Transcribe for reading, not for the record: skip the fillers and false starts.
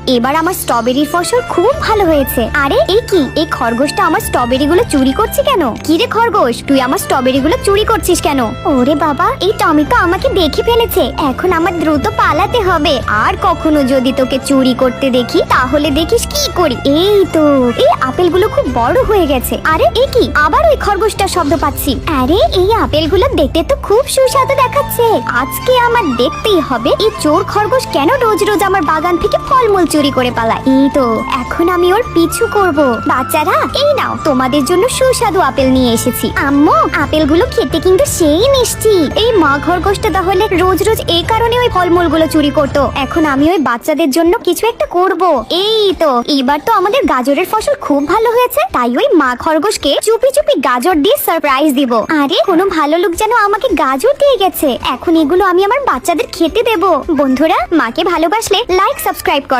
এবার আমার স্ট্রবেরির ফসল খুব ভালো হয়েছে। আরে এই কি, এই খরগোশটা আমার স্ট্রবেরি গুলো চুরি করছে কেন? কি রে খরগোশ, তুই আমার স্ট্রবেরি গুলো চুরি করছিস কেন? ওরে বাবা, এই টমিটো আমাকে দেখে ফেলেছে। এখন আমার দ্রুত পালাতে হবে। আর কখনো যদি তোকে চুরি করতে দেখি তাহলে দেখিস কি করি। এই তো, এই আপেলগুলো খুব বড় হয়ে গেছে। আরে এই কি, আবার ওই খরগোশটার শব্দ পাচ্ছি। আরে এই আপেলগুলো দেখতে তো খুব সুস্বাদু দেখাচ্ছে। আজকে আমার দেখতেই হবে এই চোর খরগোশ কেন রোজ রোজ আমার বাগান থেকে ফলমূল চুরি করে পালায়। এই তো, এখন আমি ওর পিছু করব। বাচ্চারা, এই নাও, তোমাদের জন্য সুস্বাদু আপেল নিয়ে এসেছি। আম্মু, আপেলগুলো খেতে কিন্তু সেই মিষ্টি। এই মা খরগোশটা তাহলে রোজ রোজ এই কারণে ওই ফলমূলগুলো চুরি করতো। এখন আমি ওই বাচ্চাদের জন্য কিছু একটা করব। এই তো, এবার তো আমাদের গাজরের ফসল খুব ভালো হয়েছে, তাই ওই মা খরগোশকে চুপি চুপি গাজর দিয়ে সারপ্রাইজ দিব। আরে কোনো ভালো লোক যেন আমাকে গাজর দিয়ে গেছে। এখন এগুলো আমি আমার বাচ্চাদের খেতে দেব। বন্ধুরা, মাকে ভালোবাসলে লাইক সাবস্ক্রাইব কর।